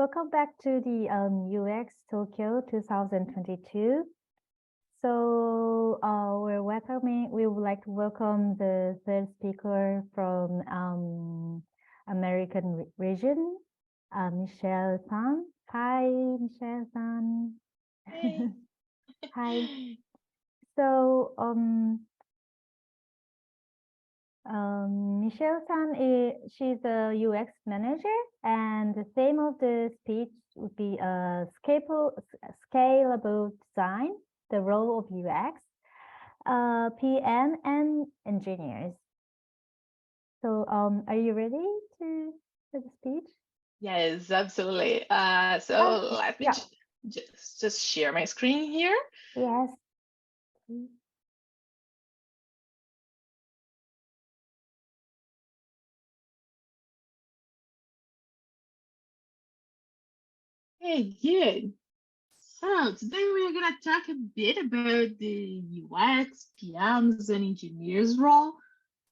Welcome back to the UX Tokyo 2022. So we would like to welcome the third speaker from American region, Michelle-san. Hi, Michelle-san. Hey. Hi. So Michelle-san she's a UX manager, and the theme of the speech would be scalable design, the role of UX, PM, and engineers. So are you ready for the speech? Yes, absolutely. So let me just share my screen here. Yes. Hey, good. So today we're going to talk a bit about the UX, PMs, and engineers role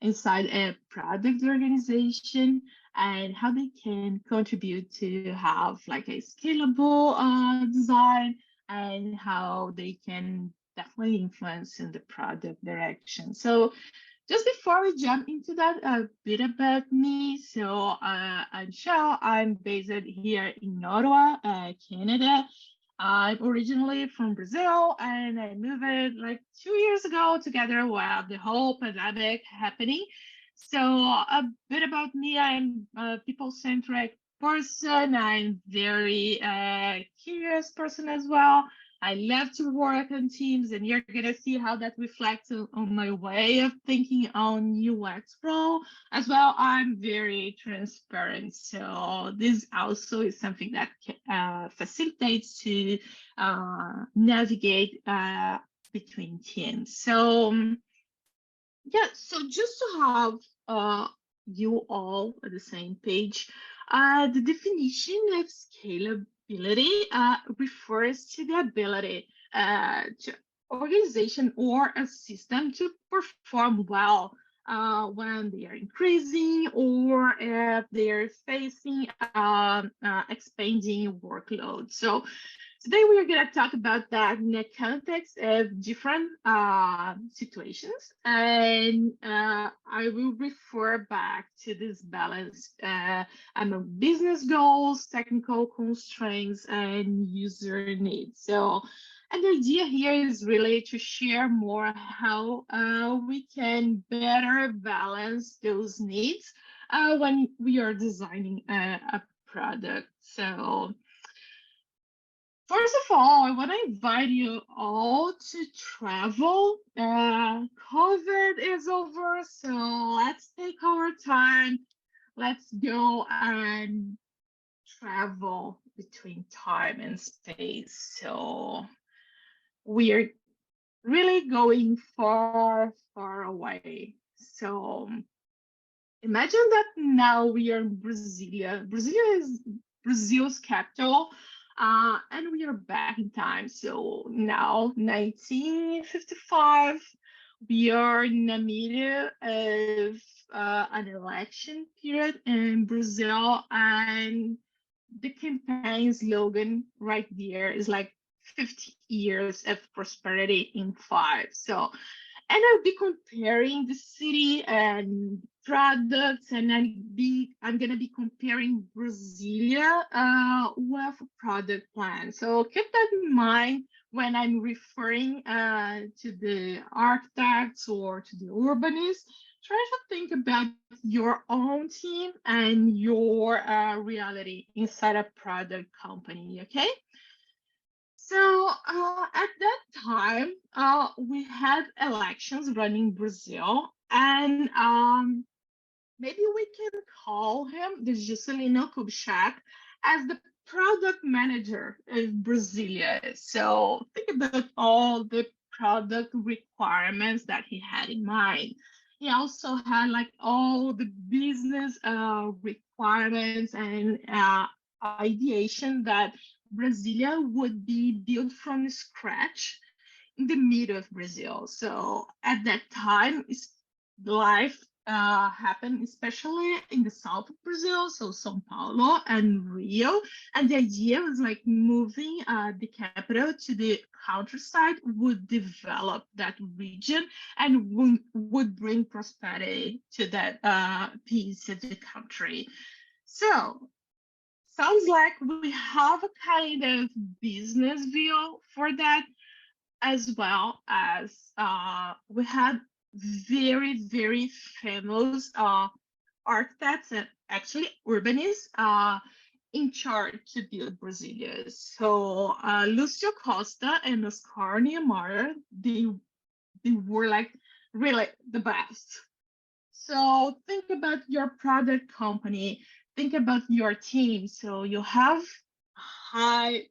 inside a product organization and how they can contribute to have like a scalable design and how they can definitely influence in the product direction. So just before we jump into that, a bit about me. So I'm Shao. I'm based here in Ottawa, Canada. I'm originally from Brazil, and I moved like 2 years ago together with the whole pandemic happening. So a bit about me, I'm a people-centric person. I'm very curious person as well. I love to work on teams, and you're gonna see how that reflects on my way of thinking on UX role as well. I'm very transparent, so this also is something that facilitates to navigate between teams. So yeah, so just to have you all at the same page, the definition of scalability refers to the ability to organization or a system to perform well when they are increasing or if they are facing expanding workload. So today we are going to talk about that in the context of different situations, and I will refer back to this balance among business goals, technical constraints, and user needs. So, and the idea here is really to share more how we can better balance those needs when we are designing a product. So, first of all, I want to invite you all to travel. COVID is over, so let's take our time. Let's go and travel between time and space. So we're really going far, far away. So imagine that now we are in Brasilia. Brasilia is Brazil's capital. And we are back in time. So now, 1955, we are in the middle of an election period in Brazil, and the campaign slogan right there is like 50 years of prosperity in 5. So, and I'll be comparing the city and products, and I'm gonna be comparing Brasilia with a product plan. So keep that in mind when I'm referring to the architects or to the urbanists. Try to think about your own team and your reality inside a product company. Okay. So at that time, we had elections running Brazil, and maybe we can call him the Juscelino Kubitschek as the product manager of Brasilia. So think about all the product requirements that he had in mind. He also had like all the business requirements and ideation that Brasilia would be built from scratch in the middle of Brazil. So at that time, life happen, especially in the south of Brazil, so São Paulo and Rio. And the idea was like moving the capital to the countryside would develop that region and would bring prosperity to that piece of the country. So sounds like we have a kind of business view for that, as well as we had very, very famous architects and actually urbanists in charge to build Brasilia. So Lucio Costa and Oscar Niemeyer, they were like really the best. So think about your product company, think about your team. So you have high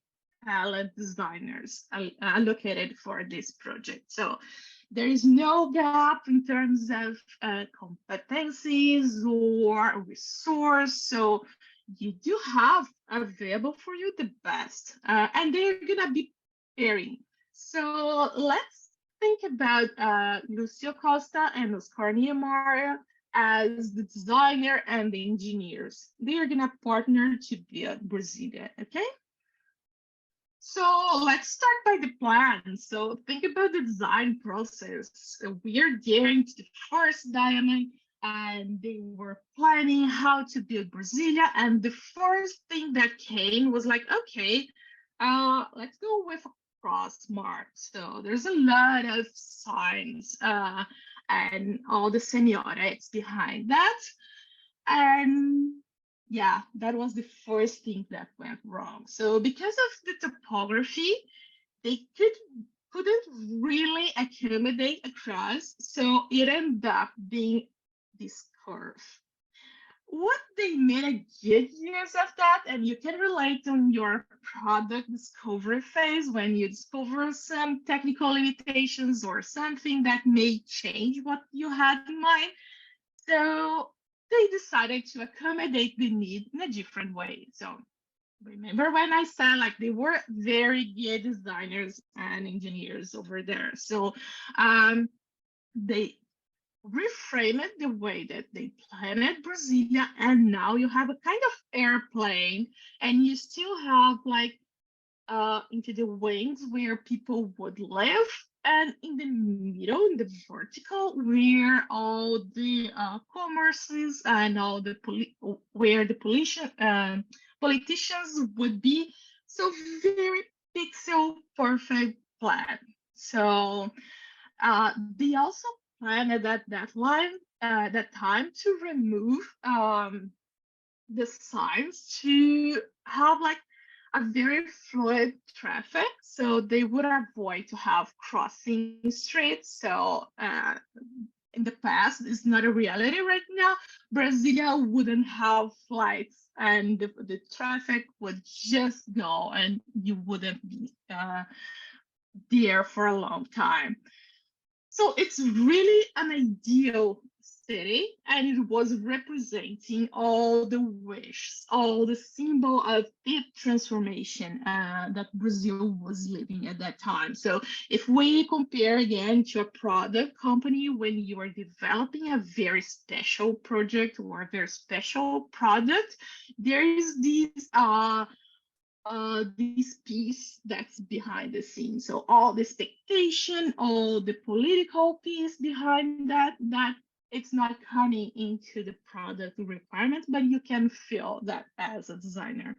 talent designers allocated for this project. So there is no gap in terms of competencies or resource. So you do have available for you the best, and they're gonna be pairing. So let's think about Lucio Costa and Oscar Niemeyer as the designer and the engineers. They are gonna partner to build Brasilia, okay? So let's start by the plan. So think about the design process. So we are getting to the first diamond and they were planning how to build Brasilia. And the first thing that came was like, okay, let's go with a cross mark. So there's a lot of signs and all the semiotics behind that. And yeah, that was the first thing that went wrong. So because of the topography, they couldn't really accommodate a cross, so it ended up being this curve. What they made a good use of that, and you can relate on your product discovery phase when you discover some technical limitations or something that may change what you had in mind. So they decided to accommodate the need in a different way. So remember when I said like they were very good designers and engineers over there. So they reframe it the way that they planned Brasilia, and now you have a kind of airplane, and you still have like into the wings where people would live, and in the middle, in the vertical, where all the commerces and all the where the politicians would be. So very pixel perfect plan. So they also planned at that time to remove the signs to have like a very fluid traffic, so they would avoid to have crossing streets. So in the past, it's not a reality right now. Brasilia wouldn't have flights, and the traffic would just go, and you wouldn't be there for a long time. So it's really an ideal city, and it was representing all the wishes, all the symbol of deep transformation that Brazil was living at that time. So if we compare again to a product company, when you are developing a very special project or a very special product, there is this piece that's behind the scenes. So all the expectation, all the political piece behind that it's not coming into the product requirements, but you can feel that as a designer.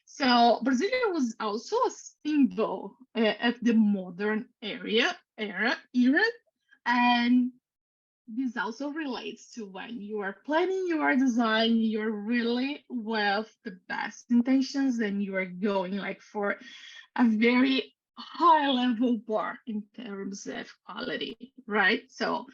So Brasilia was also a symbol of the modern era, and this also relates to when you are planning your design, you're really with the best intentions and you are going like for a very high level bar in terms of quality, right? So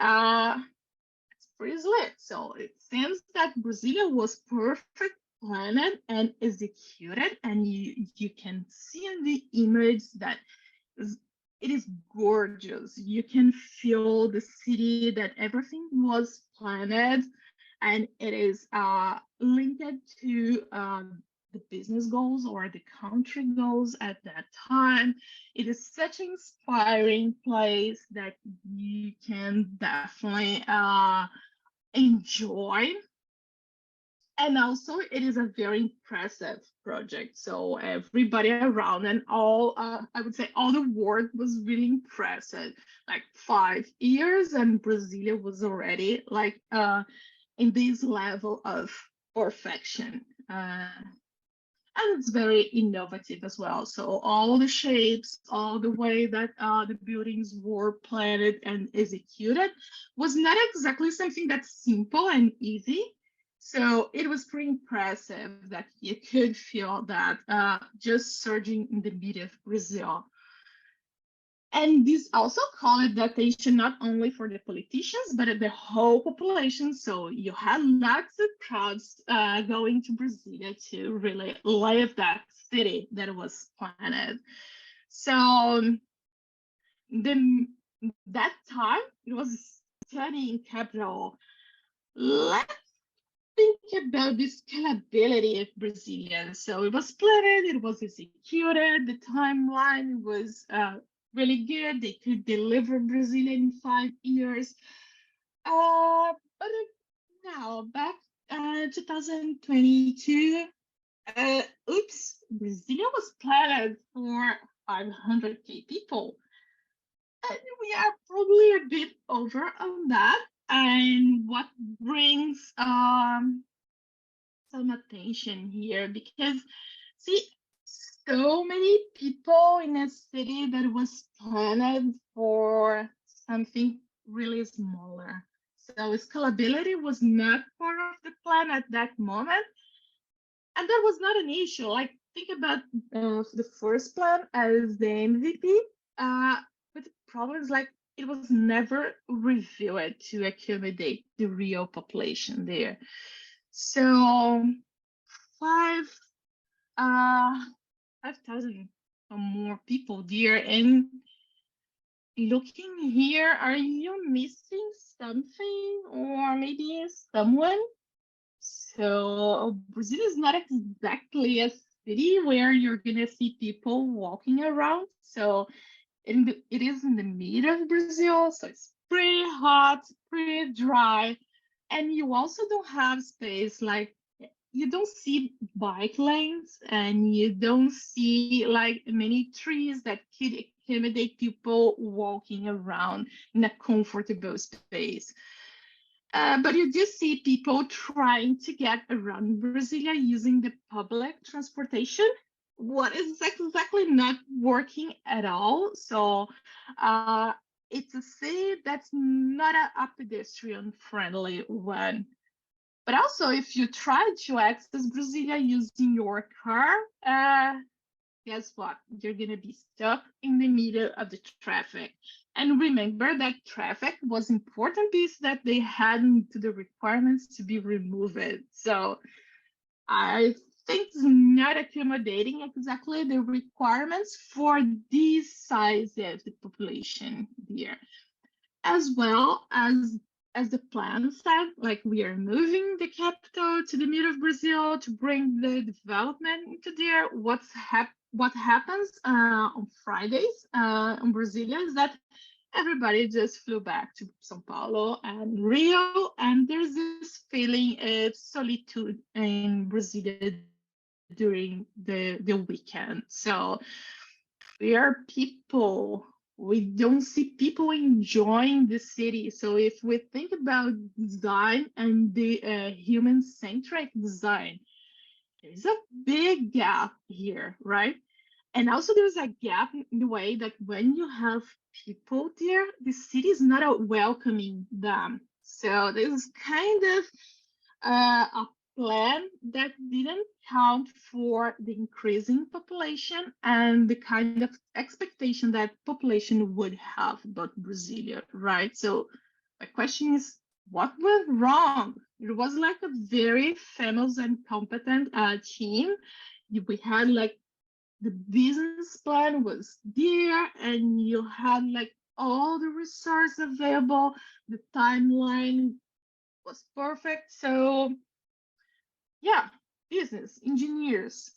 it's pretty slick. So it seems that Brasilia was perfect planned and executed, and you can see in the image that it is gorgeous. You can feel the city, that everything was planned, and it is linked to the business goals or the country goals at that time. It is such an inspiring place that you can definitely enjoy. And also, it is a very impressive project. So everybody around and all, I would say, all the world was really impressed. Like 5 years, and Brasilia was already like in this level of perfection. And it's very innovative as well. So all the shapes, all the way that the buildings were planned and executed was not exactly something that's simple and easy. So it was pretty impressive that you could feel that just surging in the middle of Brazil. And this also called the attention not only for the politicians, but the whole population. So you had lots of crowds going to Brasilia to really live that city that was planned. So the, that time, it was stunning capital. Let's think about the scalability of Brazilian. So it was planned, it was executed, the timeline was really good. They could deliver Brazil in 5 years. But now, back 2022, oops, Brazil was planned for 500K people. And we are probably a bit over on that. And what brings some attention here, because see, so many people in a city that was planned for something really smaller. So scalability was not part of the plan at that moment, and that was not an issue. Like, think about the first plan as the MVP, but the problem is like it was never reviewed to accommodate the real population there. So five uh 5,000 or more people there. And looking here, are you missing something or maybe someone? So Brazil is not exactly a city where you're gonna see people walking around. So it is in the middle of Brazil, so it's pretty hot, pretty dry, and you also don't have space like you don't see bike lanes and you don't see like many trees that could accommodate people walking around in a comfortable space. But you do see people trying to get around Brasilia using the public transportation. What is exactly not working at all. So it's a city that's not a pedestrian friendly one. But also, if you try to access Brasilia using your car, guess what? You're going to be stuck in the middle of the traffic. And remember that traffic was important piece that they had into the requirements to be removed. So I think it's not accommodating exactly the requirements for this size of the population here, as well as the plan said, like we are moving the capital to the middle of Brazil to bring the development into there. What happens on Fridays in Brasilia is that everybody just flew back to São Paulo and Rio, and there's this feeling of solitude in Brasilia during the weekend. So we are people. We don't see people enjoying the city. So if we think about design and the human-centric design, there's a big gap here, right? And also there's a gap in the way that when you have people there, the city is not welcoming them. So this is kind of a plan that didn't count for the increasing population and the kind of expectation that population would have about Brasilia, right? So my question is, what went wrong? It was like a very famous and competent team. We had like the business plan was there and you had like all the resources available. The timeline was perfect. So yeah, business, engineers,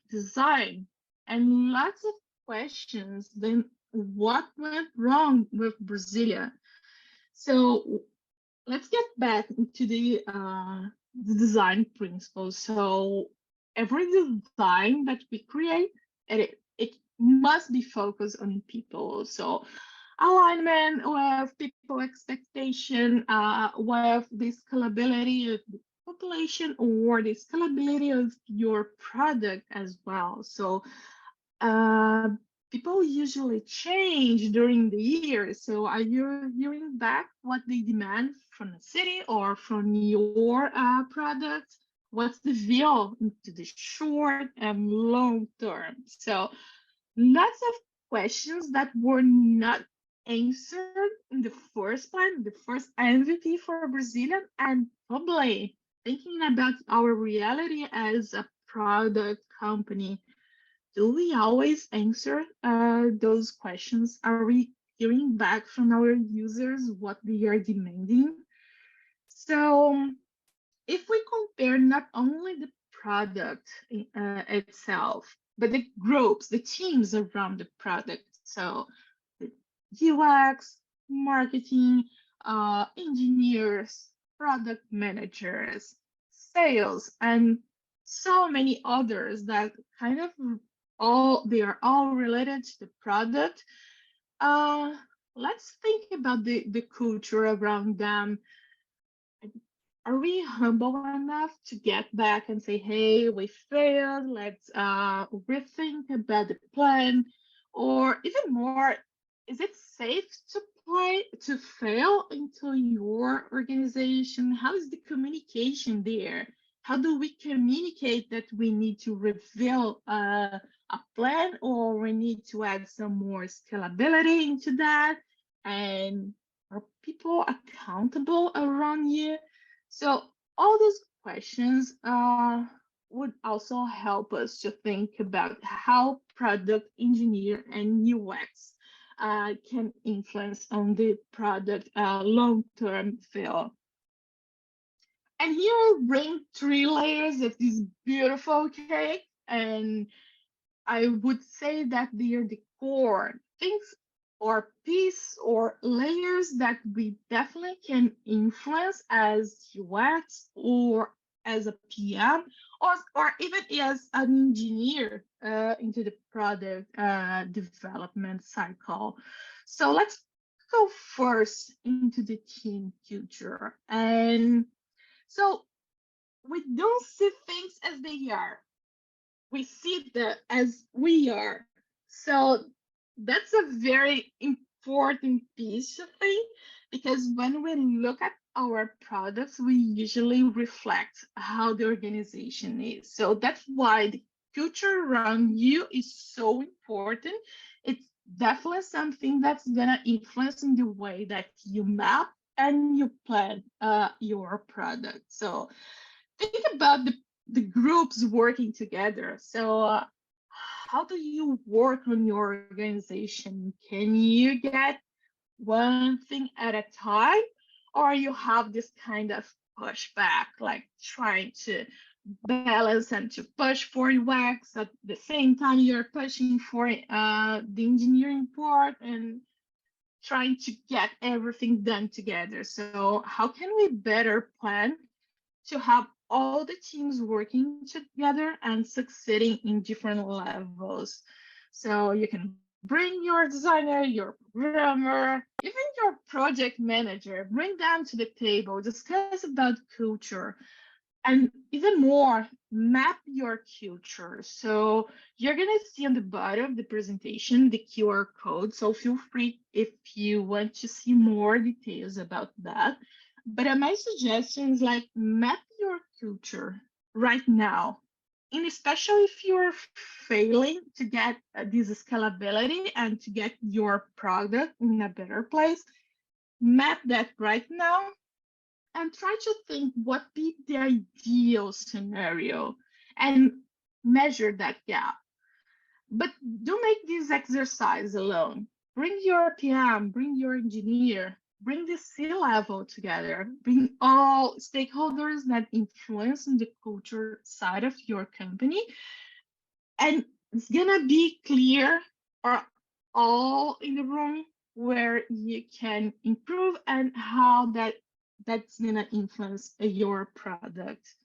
design, and lots of questions. Then what went wrong with Brasilia? So let's get back into the design principles. So every design that we create, it must be focused on people. So alignment with people expectation, with the scalability of the population or the scalability of your product as well. So uh, people usually change during the year. So are you hearing back what they demand from the city or from your product? What's the view into the short and long term? So lots of questions that were not answered in the first plan, the first MVP for Brazilian, and probably thinking about our reality as a product company. Do we always answer those questions? Are we hearing back from our users what they are demanding? So, if we compare not only the product itself, but the groups, the teams around the product, so the UX, marketing, engineers, product managers, sales, and so many others that kind of they are all related to the product. Uh, let's think about the culture around them. Are we humble enough to get back and say, hey, we failed, let's rethink about the plan? Or even more, is it safe to fail into your organization? How is the communication there? How do we communicate that we need to reveal a plan or we need to add some more scalability into that? And are people accountable around you? So all those questions would also help us to think about how product engineer and UX can influence on the product long-term feel. And here I bring three layers of this beautiful cake, and I would say that they are the core things or piece or layers that we definitely can influence as UX or as a PM or even as an engineer into the product development cycle. So let's go first into the team culture. And so we don't see things as they are, we see that as we are. So that's a very important piece of thing because when we look at our products, we usually reflect how the organization is. So that's why the culture around you is so important. It's definitely something that's gonna influence in the way that you map and you plan your product. So think about the groups working together. So, how do you work on your organization? Can you get one thing at a time, or you have this kind of pushback, like trying to balance and to push for UX at the same time you're pushing for the engineering part and trying to get everything done together? So, how can we better plan to have all the teams working together and succeeding in different levels? So you can bring your designer, your programmer, even your project manager, bring them to the table, discuss about culture, and even more, map your culture. So you're going to see on the bottom of the presentation the QR code. So feel free if you want to see more details about that. But my suggestion is like map your culture right now. And especially if you're failing to get this scalability and to get your product in a better place, map that right now and try to think what be the ideal scenario and measure that gap. But don't make this exercise alone. Bring your PM, bring your engineer, bring the C-level together, bring all stakeholders that influence the culture side of your company. And it's gonna be clear or all in the room where you can improve and how that that's gonna influence your product.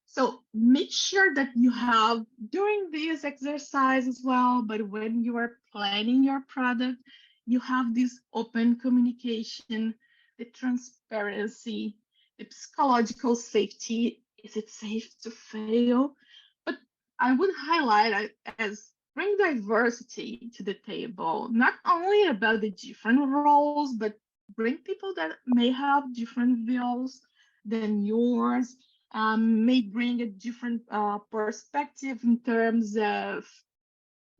So make sure that you have during this exercise as well, but when you are planning your product, you have this open communication, the transparency, the psychological safety. Is it safe to fail? But I would highlight it as bring diversity to the table, not only about the different roles, but bring people that may have different views than yours, may bring a different perspective in terms of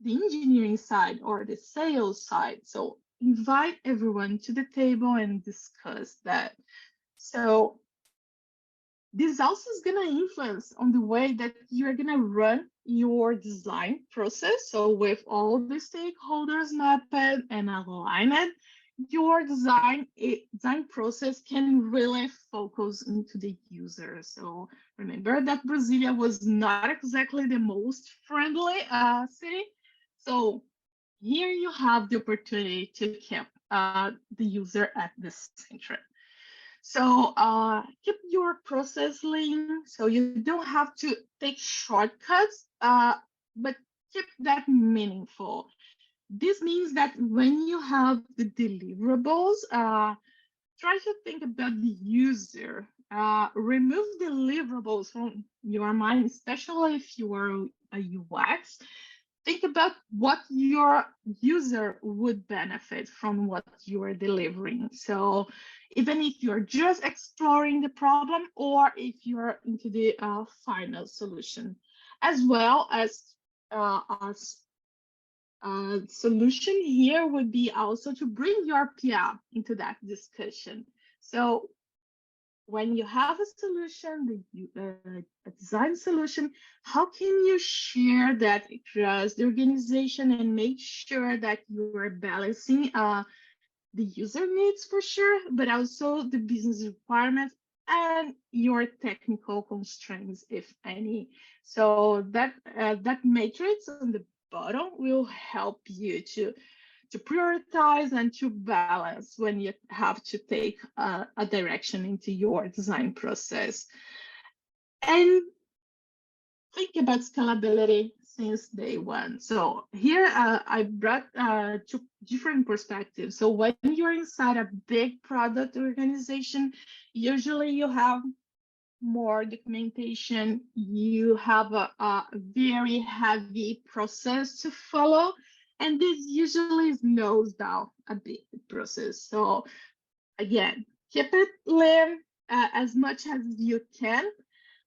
the engineering side or the sales side. So invite everyone to the table and discuss that. So this also is going to influence on the way that you're going to run your design process. So with all the stakeholders mapped and aligned, your design process can really focus into the user. So remember that Brasilia was not exactly the most friendly city. So here you have the opportunity to keep the user at the center. So keep your process lean so you don't have to take shortcuts, but keep that meaningful. This means that when you have the deliverables, try to think about the user. Remove deliverables from your mind, especially if you are a UX. Think about what your user would benefit from what you are delivering. So even if you're just exploring the problem or if you're into the final solution, as well as solution here would be also to bring your PR into that discussion. So when you have a solution, a design solution, how can you share that across the organization and make sure that you are balancing the user needs for sure, but also the business requirements and your technical constraints, if any. So that matrix on the bottom will help you to prioritize and to balance when you have to take a direction into your design process. And think about scalability since day one. So here I brought two different perspectives. So when you're inside a big product organization, usually you have more documentation, you have a very heavy process to follow, and this usually slows down a bit the process. So again, keep it lean as much as you can,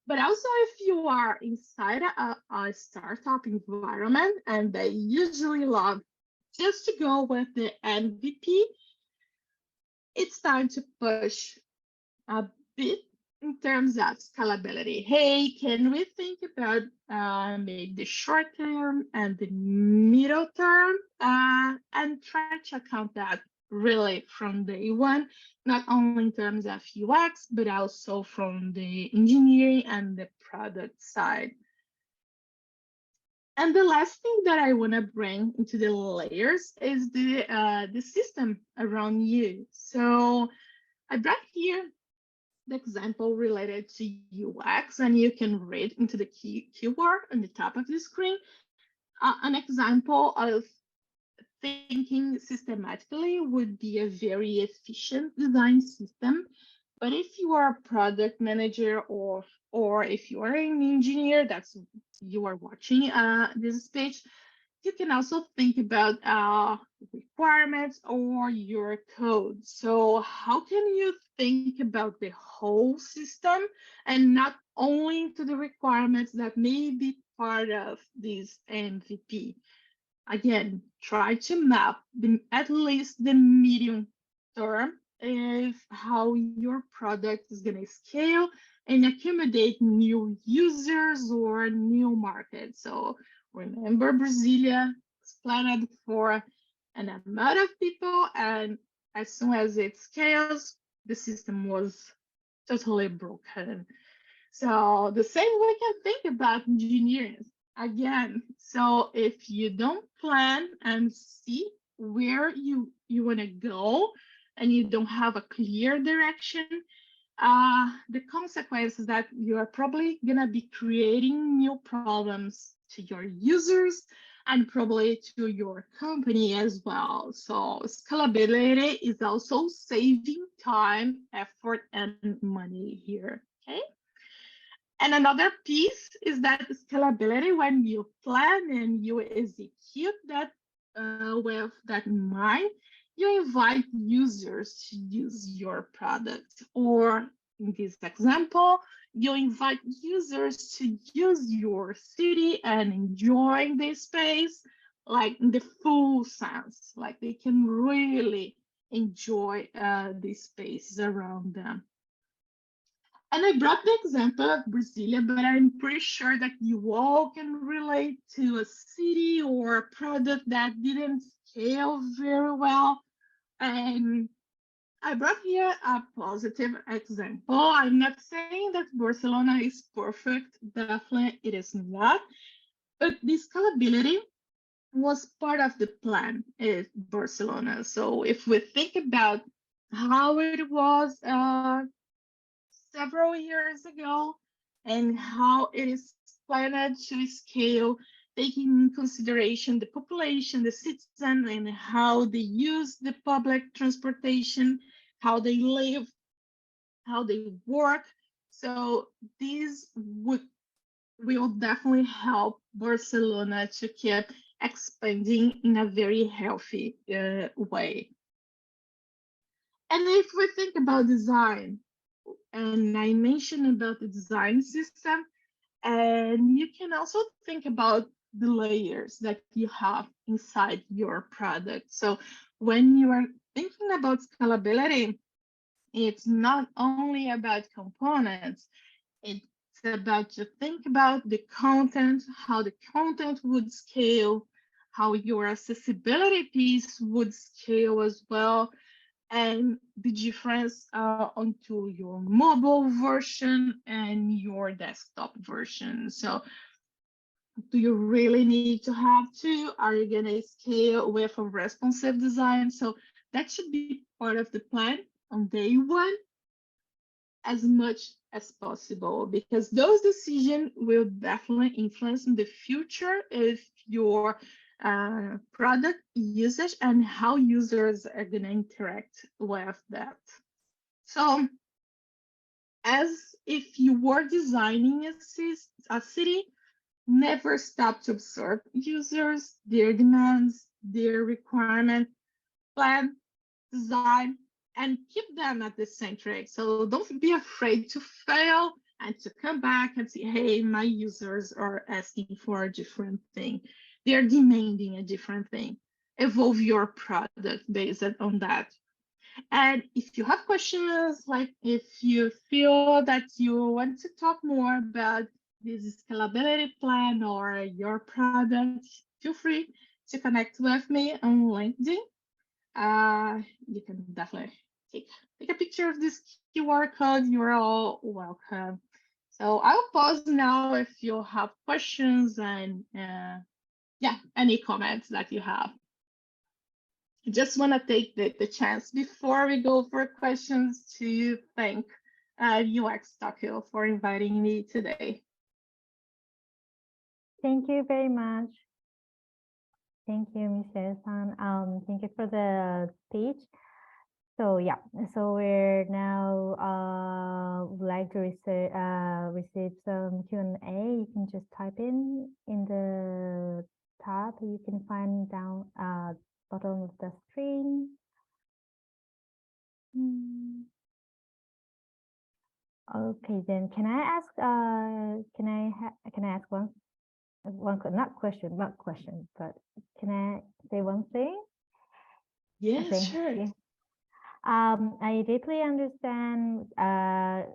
but also if you are inside a startup environment and they usually love just to go with the MVP, it's time to push a bit in terms of scalability. Hey, can we think about maybe the short term and the middle term and try to account that really from day one, not only in terms of UX, but also from the engineering and the product side. And the last thing that I want to bring into the layers is the system around you. So I brought here the example related to UX, and you can read into the keyword on the top of the screen. An example of thinking systematically would be a very efficient design system. But if you are a product manager or if you are an engineer, that's you are watching this speech, you can also think about requirements or your code. So how can you think about the whole system and not only to the requirements that may be part of this MVP? Again, try to map at least the medium term of how your product is going to scale and accommodate new users or new markets. So remember, Brasilia is planned for an amount of people, and as soon as it scales, the system was totally broken. So the same we can think about engineering again. So if you don't plan and see where you want to go, and you don't have a clear direction, the consequence is that you are probably gonna be creating new problems to your users and probably to your company as well. So scalability is also saving time, effort, and money here. Okay. And another piece is that scalability, when you plan and you execute that with that in mind, you invite users to use your product. Or in this example, you invite users to use your city and enjoy the space like in the full sense, like they can really enjoy the spaces around them. And I brought the example of Brasilia, but I'm pretty sure that you all can relate to a city or a product that didn't scale very well. And I brought here a positive example. I'm not saying that Barcelona is perfect. Definitely it is not. But the scalability was part of the plan in Barcelona. So if we think about how it was several years ago and how it is planned to scale, taking in consideration the population, the citizen, and how they use the public transportation, how they live, how they work. So these will definitely help Barcelona to keep expanding in a very healthy way. And if we think about design, and I mentioned about the design system, and you can also think about the layers that you have inside your product. So when you are thinking about scalability, it's not only about components, it's about to think about the content, how the content would scale, how your accessibility piece would scale as well, and the difference onto your mobile version and your desktop version. So do you really need to have two? Are you going to scale with a responsive design? So that should be part of the plan on day one as much as possible, because those decisions will definitely influence in the future if your product usage and how users are going to interact with that. So as if you were designing a city, never stop to observe users, their demands, their requirements, plan, design, and keep them at the center. So don't be afraid to fail and to come back and say, hey, my users are asking for a different thing. They're demanding a different thing. Evolve your product based on that. And if you have questions, like if you feel that you want to talk more about this scalability plan or your product, feel free to connect with me on LinkedIn. You can definitely take a picture of this QR code. You're all welcome. So I'll pause now if you have questions and yeah, any comments that you have. I just want to take the chance before we go for questions to thank UX Tokyo for inviting me today. Thank you very much. Thank you, Michelle-san. Thank you for the speech. So yeah, so we're now would like to receive some Q&A. You can just type in the tab you can find down bottom of the screen. Okay, then can I ask not question, but can I say one thing? Yes, sure. Yeah. I deeply understand that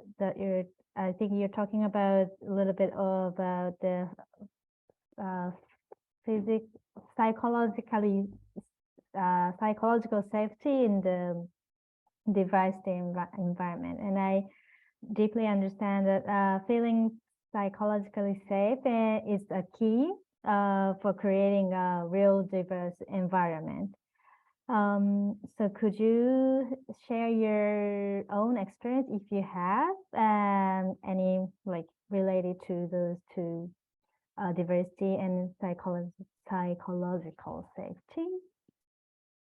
I think you're talking about a little bit about the psychological safety in the device environment, and I deeply understand that feeling psychologically safe is a key for creating a real diverse environment. So could you share your own experience if you have, any like related to those two, diversity and psychological safety?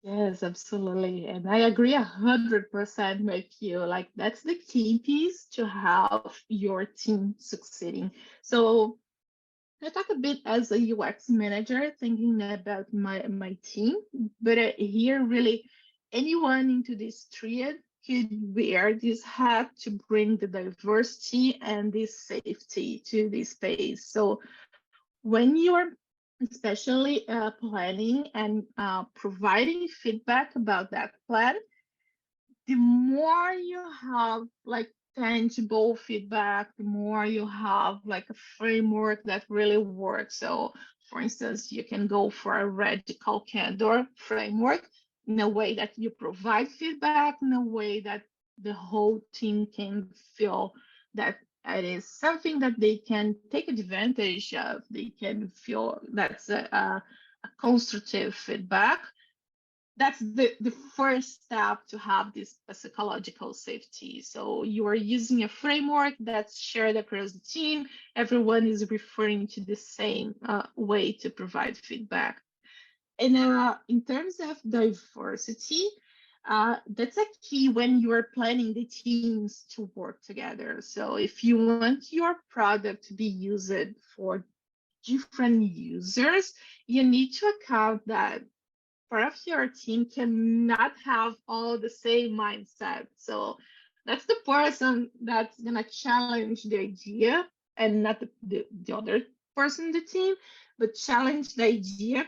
Yes, absolutely. And I agree 100% with you. Like that's the key piece to have your team succeeding. So I talk a bit as a UX manager, thinking about my team, but here really anyone into this triad could wear this hat to bring the diversity and this safety to this space. So when you're especially planning and providing feedback about that plan, the more you have like tangible feedback, the more you have like a framework that really works. So, for instance, you can go for a radical candor framework in a way that you provide feedback, in a way that the whole team can feel that it is something that they can take advantage of. They can feel that's a constructive feedback. That's the first step to have this psychological safety. So you are using a framework that's shared across the team. Everyone is referring to the same way to provide feedback. And in terms of diversity, that's a key when you are planning the teams to work together. So if you want your product to be used for different users, you need to account that part of your team cannot have all the same mindset. So that's the person that's gonna challenge the idea and not the other person in the team, but challenge the idea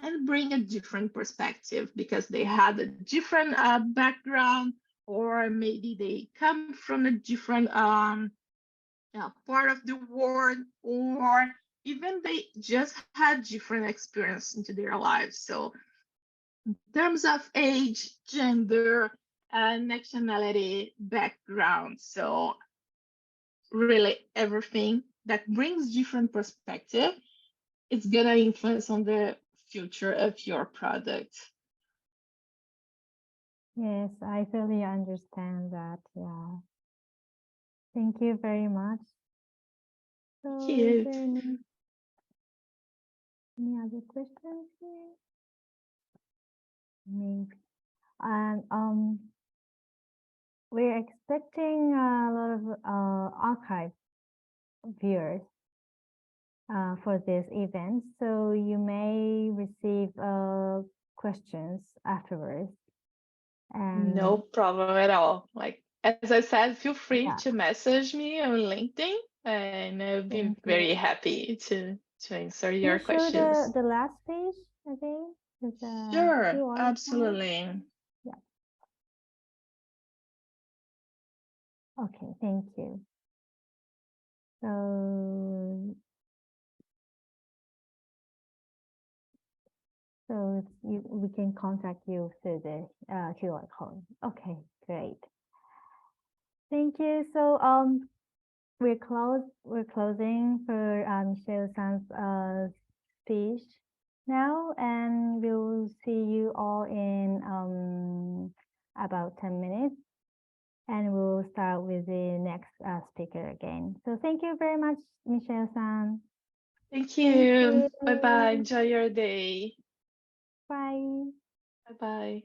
and bring a different perspective because they had a different background, or maybe they come from a different part of the world, or even they just had different experience into their lives. So in terms of age, gender, nationality, background. So really everything that brings different perspective, it's gonna influence on the future of your product. Yes, I fully understand that. Yeah. Thank you very much. So is Cute. there any other questions here? Maybe. And we're expecting a lot of archive viewers for this event, so you may receive questions afterwards. No And problem at all. Like as I said, feel free yeah, to message me on LinkedIn, and I'll be thank very you. happy to answer Can your you show questions. the last page again? There's a Sure, QR code. absolutely. Yeah. Okay, thank you. So we can contact you through the QR code. Okay, great. Thank you. So we're closing for Michelle San's speech now, and we'll see you all in about 10 minutes, and we'll start with the next speaker again. So thank you very much, Michelle San. Thank Thank you. Bye bye. you. Enjoy your day. Bye. Bye bye.